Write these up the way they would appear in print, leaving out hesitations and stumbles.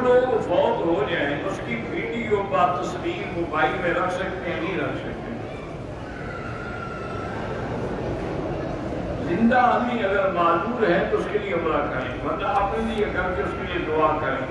لوگ فوت ہو جائیں اس کی ویڈیو با تصویر موبائل میں رکھ سکتے ہیں؟ نہیں رکھ سکتے۔ زندہ آدمی اگر معذور ہے تو اس کے لیے عمرہ کریں، ورنہ اپنے لیے کر کے اس کے لیے دعا کریں۔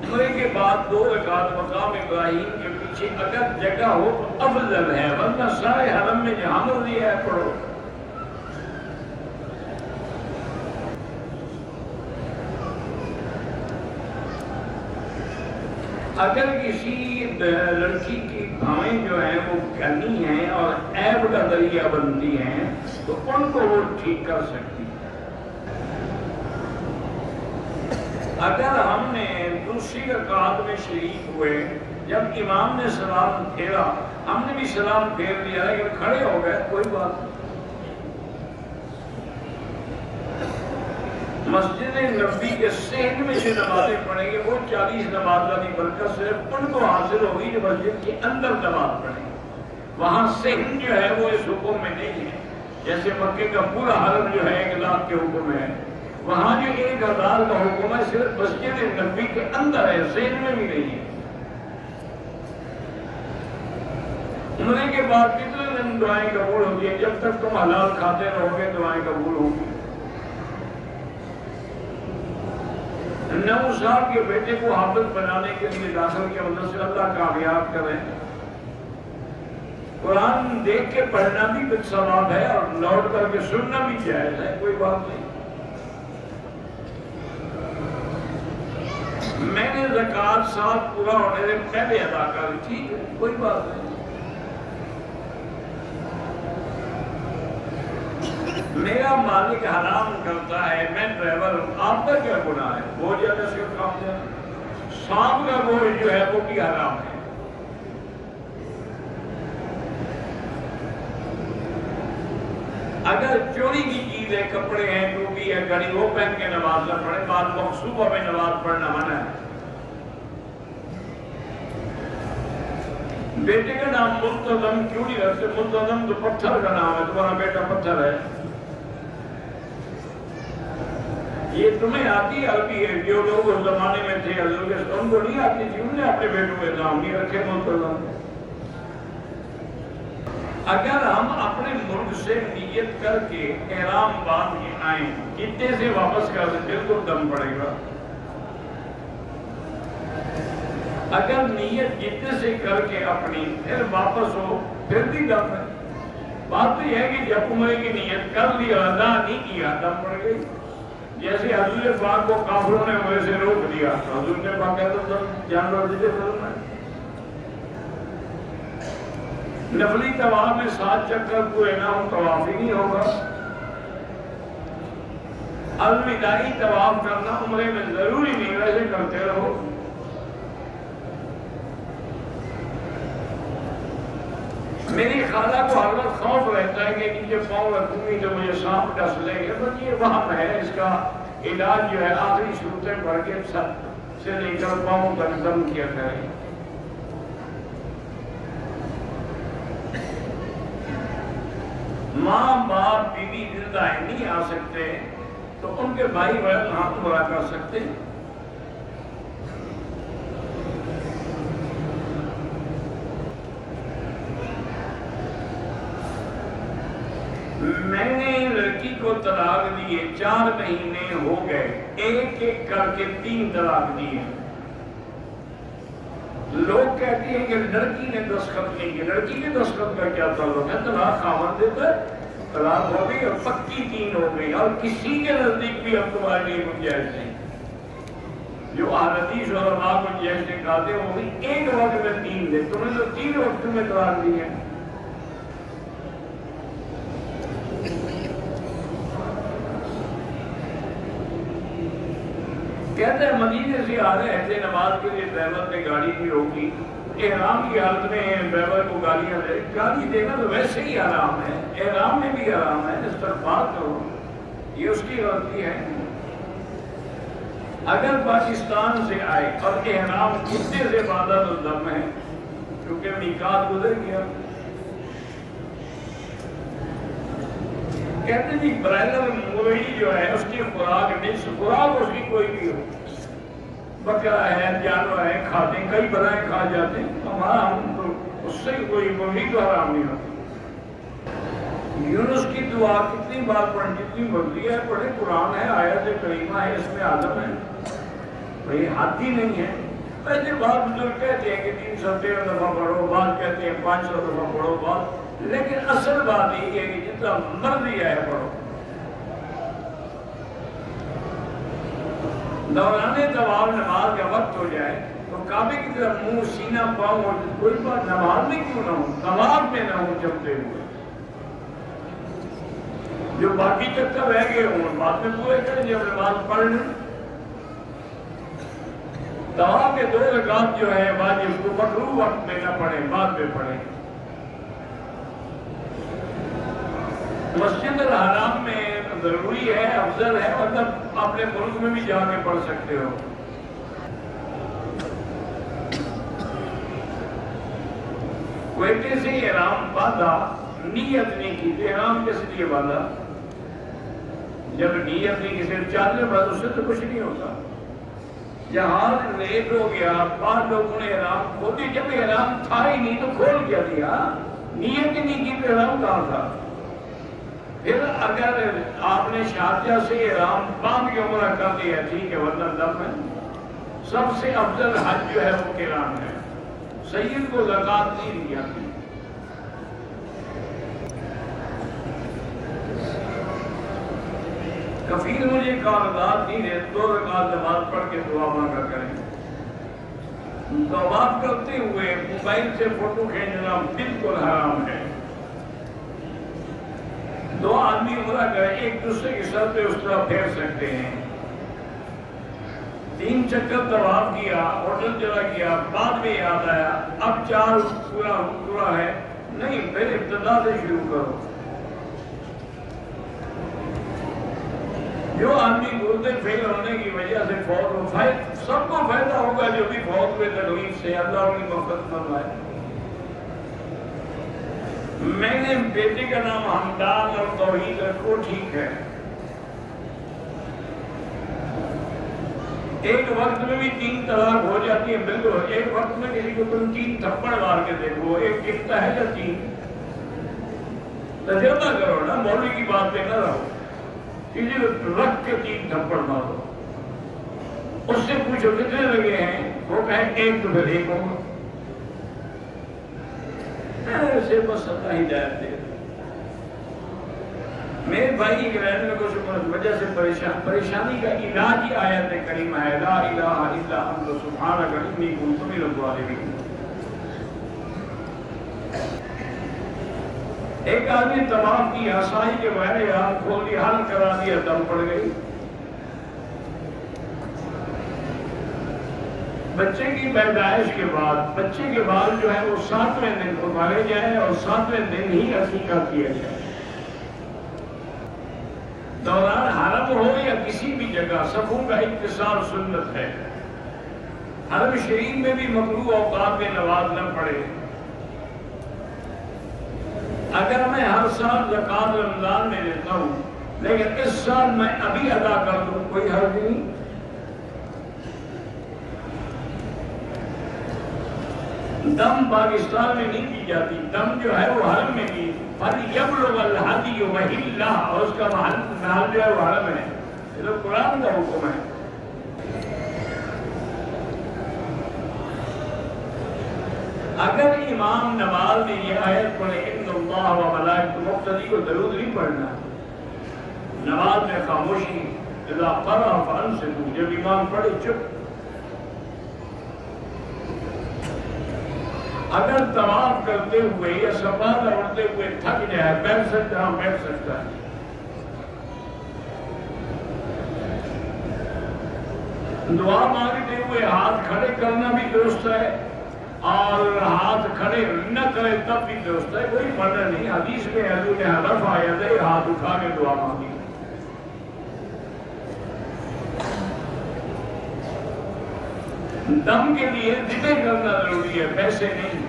عمرے کے بعد 2 رکعت مقام ابراہیم کے پیچھے اگر جگہ ہو تو افضل ہے، ورنہ سارے حرم میں جہاں مرضی ہے پڑھو۔ اگر کسی لڑکی کی بھائیں جو ہیں وہ گنی ہیں اور عیب کا ذریعہ بنتی ہیں تو ان کو وہ ٹھیک کر سکتی ہے۔ اگر ہم نے دوسری رکعت میں شریک ہوئے، جب امام نے سلام پھیرا ہم نے بھی سلام پھیر لیا لیکن کھڑے ہو گئے، کوئی بات نہیں۔ مسجد نبی کے صحن میں جو نمازیں پڑھیں گے وہ 40 نمازوں کی برکت صرف ان کو حاصل ہوگی جو مسجد کے اندر نماز پڑھیں گے۔ وہاں صحن جو ہے وہ اس حکم میں نہیں ہے، جیسے مکے کا پورا حرم جو ہے 1 لاکھ کے حکم ہے، وہاں جو 1000 کا حکم ہے صرف مسجد نبی کے اندر ہے، صحن میں بھی نہیں ہے۔ عمرے کے بعد کتنے دن دعائیں قبول ہوتی ہیں؟ جب تک تم حلال کھاتے رہو گے دعائیں قبول ہوں گی۔ 9 سال کے بیٹے کو حافظ بنانے کے لیے داخل کیا، مدرسے سے اللہ کامیاب کریں۔ قرآن دیکھ کے پڑھنا بھی ثواب ہے اور لوٹ کر کے سننا بھی جائز ہے، کوئی بات نہیں۔ میں نے زکوٰۃ سال پورا ہونے سے پہلے ادا کر دی، کوئی بات نہیں۔ میرا مالک حرام کرتا ہے، میں ڈرائیور ہوں، آپ کا کیا گناہ ہے؟ وہ زیادہ سے کام دیا، سانپ کا گوشت جو ہے وہ بھی حرام ہے۔ اگر چوری کی چیز ہے، کپڑے ہیں، ٹوپی ہے، گھڑی، وہ پہن کے نماز نہ پڑھے، بعد وقت صبح میں نماز پڑھنا منع ہے۔ بیٹے کا نام ملتزم کیوں نہیں رکھتے؟ ملتزم تو پتھر کا نام ہے، تمہارا بیٹا پتھر ہے۔ یہ تمہیں آتی عربی ہے، جو لوگ اس زمانے میں تھے حضور ان کو نہیں آتی تھی، انہوں نے اپنے بیٹوں کے نام نہیں رکھے ملتزم۔ اگر ہم اپنے ملک سے نیت کر کے احرام باندھ کے آئیں، جتنے سے واپس کر دیں بالکل دم پڑے گا۔ اگر نیت جتنے سے کر کے اپنی پھر واپس ہو پھر بھی دم ہے۔ بات تو یہ ہے کہ جب عمرے کی نیت کر لی اور ادا نہیں کیا دم پڑ گئی۔ جیسے حضور پاک کو کافروں نے عمرے سے روک دیا، حضور نے پاک کہتا جانور دیجیے کرنا ہے۔ نفلی طواف میں 7 چکر پورے نہ ہو طواف ہی نہیں ہوگا۔ الوداعی طواف کرنا عمرے میں ضروری نہیں، ویسے کرتے رہو۔ میری خالہ کو ہر وقت خوف رہتا ہے کہ نیچے پاؤں رکھوں گی تو مجھے سانپ ڈس لے گا، بس یہ وہم ہے۔ اس کا علاج جو ہے آخری صورتیں پڑھ کے سر سے لے کر پاؤں تک دم کیا کریں۔ ماں باپ بیوی زندہ نہیں آ سکتے تو ان کے بھائی بہن ہاتھ بڑا کر سکتے۔ میں نے لڑکی کو طلاق دیے، 4 مہینے ہو گئے، ایک ایک کر کے 3 طلاق دیے۔ لوگ کہتے ہیں کہ لڑکی نے دستخط نہیں کیے، لڑکی کے دستخط کا کیا تعلق ہے؟ طلاق خاوند دیتا ہے، طلاق ہو گئی اور پکی 3 ہو گئی، اور کسی کے نزدیک بھی اب تمہارے لیے گنجائش نہیں۔ جو حدیث اور علماء گنجائش نکالتے وہ بھی ایک وقت میں 3 دے، تمہیں تو 3 وقت میں طلاق دی ہے۔ کہتے ہیں مدینے سے آ رہے تھے نماز کے لیے، ڈرائیور نے گاڑی بھی روکی، احرام کی حالت میں ڈرائیور کو گالیاں دے، گالی دینا تو ویسے ہی حرام ہے، احرام میں بھی حرام ہے، استغفار کرو، یہ اس کی غلطی ہے۔ اگر پاکستان سے آئے اور احرام کتنے سے باندھا تو دم ہے، کیونکہ میقات گزر گیا۔ کہتے جی برائلر مویشی جو ہے اس کی خوراک نہیں، خوراک اس کی کوئی بھی ہو، بکرا ہے جانور ہے کھاتے ہیں، کئی بلائیں کھا جاتے ہیں، ہمارا ہم تو اس سے کوئی مرغی تو حرام نہیں ہوتی۔ یونس کی دعا کتنی بار پڑھ، جتنی مرضی ہے پڑھے، قرآن ہے، آیت کریمہ ہے، اس میں عالم ہے، بھئی حد ہی نہیں ہے۔ پہلے بعض بزرگ کہتے ہیں کہ 313 دفعہ پڑھو، بعض کہتے ہیں 500 دفعہ پڑھو، بعض، لیکن اصل بات یہ ہے کہ جتنا مرضی ہے پڑھو۔ دوران طواف نماز کا وقت ہو جائے تو کعبے کی طرف منہ سینہ پاؤں ہو، کوئی بات نماز میں کیوں نہ ہو، طواف میں نہ ہو جمتے ہوئے، جو باقی چکر رہ گئے ہوں بعد میں پورے کریں جب نماز پڑھ لیں۔ طواف کے 2 رکعت جو ہے واجب کو مکروہ وقت میں نہ پڑھیں، بعد میں پڑھیں۔ مسجد الحرام میں ضروری ہے، افضل ہے، مطلب اپنے ملک میں بھی جا کے پڑھ سکتے ہو۔ کوئٹے سے احرام باندھا، نیت نہیں کی، احرام کس لیے باندھا؟ جب نیت نہیں کی، صرف چادر باندھ، اس سے تو کچھ نہیں ہوتا۔ جہاز لیٹ ہو گیا، 5 لوگوں نے احرام کھول دیا، جب احرام تھا ہی نہیں تو کھول کیا دیا؟ نیت ہی نہیں کی تو احرام کہاں تھا؟ پھر اگر آپ نے شارجہ سے احرام باندھ کے عمرہ کر دیا ٹھیک ہے، ورنہ دم ہے۔ سب سے افضل حج جو ہے وہ قران ہے، سید کو زکوٰۃ نہیں دی جاتی۔ کفیل مجھے کاغذات نہیں ہے، 2 رکعت نماز پڑھ کے دعا مانگا کریں۔ طواف کرتے ہوئے موبائل سے فوٹو کھینچنا بالکل حرام ہے۔ 2 آدمی عمرہ کریں، ایک دوسرے کے سر پہ اس طرح پھیر سکتے ہیں۔ 3 چکر طواف کیا، ہوٹل چلا گیا، بعد میں یاد آیا اب 4 پورا ہے، نہیں، پھر ابتدا سے شروع کرو۔ جو آدمی گردے فیل ہونے کی وجہ سے فوت ہو، سب کو فائدہ ہوگا جو بھی فوت ہوئے تکلیف سے، اللہ ان کی مغفرت فرمائے۔ میں نے بیٹے کا نام حمدان اور توحید رکھو، ٹھیک ہے، ایک وقت میں بھی 3 طلاق ہو جاتی ہے، بالکل ایک وقت میں کسی کو تم 3 تھپڑ مار کے دیکھو، ایک گرتا ہے یا 3؟ تجربہ کرو نا، مولوی کی بات پہ نہ رہو، کسی کو رکھ کے 3 تھپڑ مارو، اس سے پوچھو کتنے لگے ہیں، وہ کہیں 1 تو پھر 1 ہوگا۔ ایسے بس اللہ ہدایت دے۔ میرے بھائی انگلینڈ میں کچھ وجہ سے پریشانی کا علاج ہی آیت کریمہ ہے، لا الہ الا انت سبحانک انی کنت من الظالمین۔ ایک آدمی طواف کی آسائی کے بغیر ہاتھ کھول دیا، حل کرا دیا، دم پڑ گئی۔ بچے کی پیدائش کے بعد، بچے کے بعد جو ہے وہ 7ویں دن اتارے جائے اور 7ویں دن ہی عقیقہ کیا جائے۔ دوران حرم ہو یا کسی بھی جگہ صفوں کا اتصال سنت ہے۔ حرم شریف میں بھی مکروہ اوقات میں نماز نہ پڑھے۔ اگر میں ہر سال زکوٰۃ رمضان میں دیتا ہوں لیکن اس سال میں ابھی ادا کر دوں، کوئی حرج نہیں۔ دم پاکستان میں نہیں کی جاتی، دم جو ہے وہ حرم میں کی، فَلْيَبْلُغَ الْهَدْيُ مَحِلَّهُ، اور اس کا محل جو ہے وہ حرم ہے، یہ تو قرآن کا حکم ہے۔ اگر امام نماز میں یہ آیت پڑھے اِنَّ اللَّهَ وَمَلَائِكَتُهُ، مقتدی کو درود نہیں پڑھنا، نماز میں خاموشی، اذا قرأ فأنصتوا، جب امام پڑھے چپ۔ اگر طواف کرتے ہوئے یا صفا دوڑتے ہوئے تھک جائے، بیٹھ سکتا ہے، بیٹھ سکتا ہے۔ دعا مانگتے ہوئے ہاتھ کھڑے کرنا بھی درست ہے اور ہاتھ کھڑے نہ کرے تب بھی درست ہے، کوئی منع نہیں۔ حدیث میں حضور نے رفع یدیہ، ہاتھ اٹھا کے دعا مانگی۔ دم کے لیے ذکر کرنا ضروری ہے، پیسے نہیں۔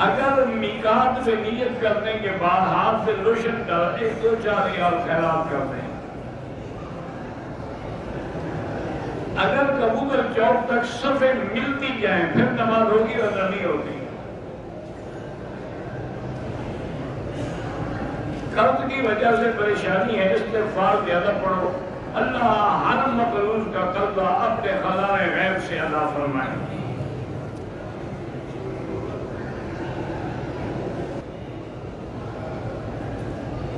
اگر میقات سے نیت کرنے کے بعد ہاتھ سے لوشن کر 1-2-4 ریال خیرات کر دیں، اگر کبوتر چوک تک صفیں ملتی جائیں پھر نماز ہوگی اور نہیں ہوتی. قرض کی وجہ سے پریشانی ہے، استغفار زیادہ پڑھو، اللہ ہر مقروض کا قرضہ اپنے خزانہ غیب سے ادا فرمائے.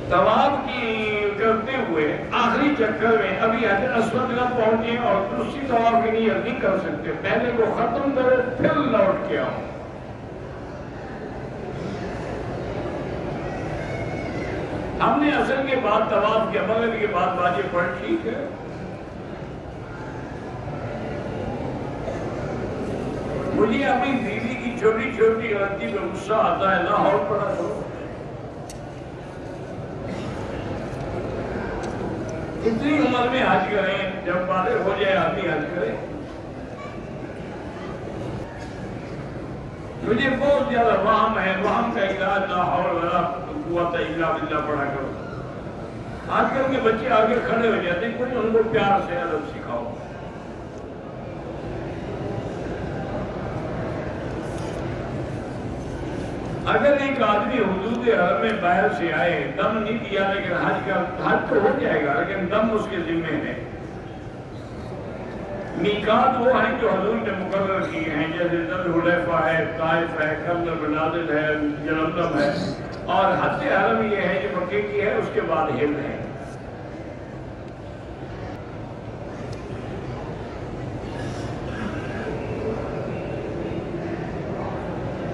طواف کی کرتے ہوئے آخری چکر میں ابھی حجر اسود نہ پہنچے اور دوسری طواف کی نیت نہیں کر سکتے، پہلے کو ختم کرے پھر لوٹ کے آؤ. ہم نے اصل کے بعد طواف کے مغرب کے بعد واجب پڑھ، ٹھیک ہے. مجھے اپنی بیوی کی چھوٹی چھوٹی غلطی پہ غصہ آتا ہے، لاہور پڑھا کرو. اتنی عمر میں حج کریں، جب بالغ ہو جائے آدمی حج کرے. مجھے بہت زیادہ وہم ہے، وہم کا علاج لا حول ولا قوت الا باللہ پڑھا کرو. آج کل کے بچے آگے کھڑے ہو جاتے ہیں، کچھ ان کو پیار سے ادب سکھاؤ. اگر ایک آدمی حدود حرم میں باہر سے آئے، دم نہیں دیا لیکن حج تو ہو جائے گا، لیکن دم اس کے ذمے ہے. میقات وہ ہیں جو حضور نے مقرر کیے ہیں، جیسے ذل حلیفہ ہے، طائف ہے، قرن بنادل ہے، یلملم ہے. اور حج حرم یہ ہے جو مکے کی ہے، اس کے بعد ہل ہے.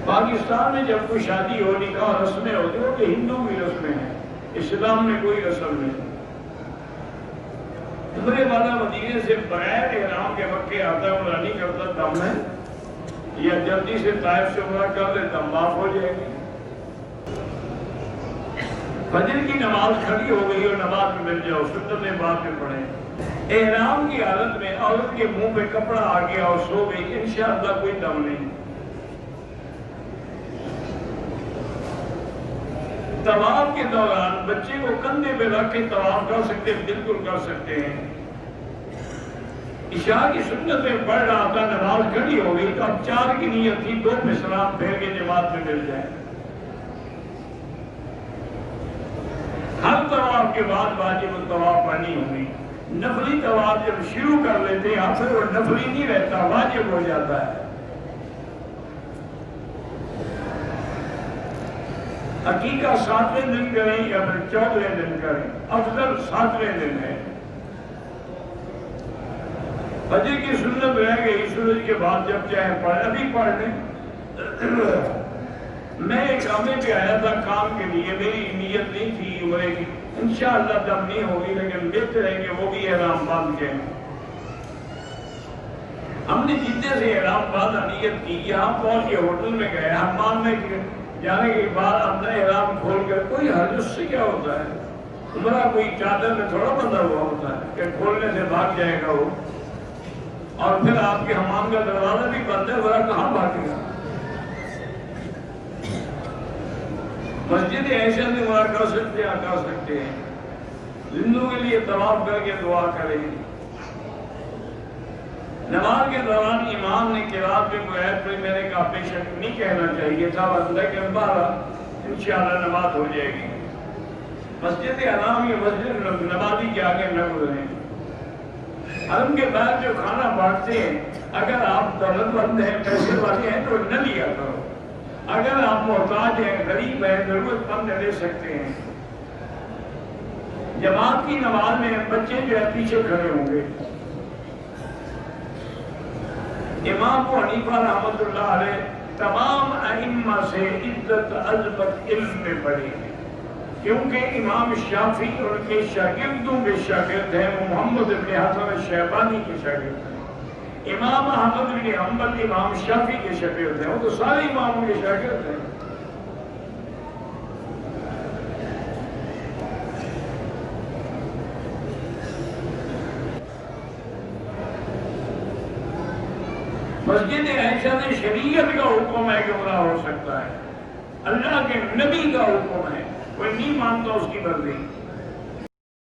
پاکستان میں جب کوئی شادی ہو، نکاح رسمیں ہوتی ہیں کہ ہندو کی رسمیں ہیں، اسلام میں کوئی رسم نہیں. عمرے والا مدینے سے بغیر احرام کے مکے آتا عمرہ نہیں کرتا، دم ہے، یا جلدی سے طائف سے عمرہ کر لے دم معاف ہو جائے گی. فجر کی نماز کھڑی ہو گئی اور نماز میں مل جاؤ، سنتیں بعد میں پڑھیں. احرام کی حالت میں عورت کے منہ پہ کپڑا آ گیا اور سو گئی، انشاءاللہ کوئی دم نہیں. طواف کے دوران بچے کو کندھے پہ رکھ کے طواف کر سکتے، بالکل کر سکتے ہیں. عشاء کی سنت میں پڑھ رہا تھا، نماز کھڑی ہو گئی تو اب 4 کی نیت تھی، 2 پہ سلام پھیر کے جماعت میں مل جائے. ہر طواف کے بعد واجب الطواف پڑھنی ہوگی. نفلی طواف جب شروع کر لیتے ہیں پھر وہ نفلی نہیں رہتا، واجب ہو جاتا ہے. عقیقہ 7ویں دن کریں یا پھر 14ویں دن کریں، افضل 7ویں دن ہے. فجر کی سنت رہ گئی، سورج کے بعد جب چاہے پڑھ، ابھی پڑھ لیں. میں ایک عمرے پہ آیا تھا کام کے لیے، میری نیت نہیں تھی عمرے کی، انشاءاللہ دم نہیں ہوگی لیکن بہتر ہے کہ وہ بھی احرام باندھ کے. ہم نے جتنے سے احرام باندھا نیت کی، یہاں پہنچ کے ہوٹل میں گئے، حمام میں جانے کے بعد اپنا احرام کھول کر، کوئی حرج اس سے کیا ہوتا ہے؟ عمرہ کوئی چادر میں تھوڑا بندھا ہوا ہوتا ہے کہ کھولنے سے بھاگ جائے گا وہ. اور پھر آپ کے حمام کا دروازہ بھی بند ہے، ذرا کہاں بھاگے گا؟ مسجد عائشہ سے عمرہ کر سکتے ہیں، کر سکتے ہیں. زندوں کے لیے طواف کر کے دعا کریں. نماز کے دوران امام نے قرات میں قرآن پڑھی، میں نے کہا بے شک نہیں کہنا چاہیے تھا، لیکن بہرحال انشاءاللہ نماز ہو جائے گی. مسجد حرام یا مسجد نمازی کے آگے نہ گزریں. حرم کے بعد جو کھانا بانٹتے ہیں، اگر آپ دولت مند ہیں، پیسے والے ہیں تو نہ لیا کرو. اگر آپ محتاج ہیں، غریب ہیں، ضرورت مند لے سکتے ہیں. جماعت کی نماز میں بچے جو ہے پیچھے کھڑے ہوں گے. امام ابو حنیفہ رحمۃ اللہ علیہ تمام ائمہ سے عزت عظمت علم میں پڑھی ہے، کیونکہ امام شافعی ان کے شاگردوں کے شاگرد ہیں، وہ محمد بن حسن الشیبانی کے شاگرد ہیں. امام احمد بن حنبل امام شافعی کے شاگرد ہیں، وہ تو سارے اماموں کے شاگرد ہیں. مسجد عائشہ نے شریعت کا حکم ہے کہ عمرہ ہو سکتا ہے، اللہ کے نبی کا حکم ہے، کوئی نہیں مانتا اس کی مرضی.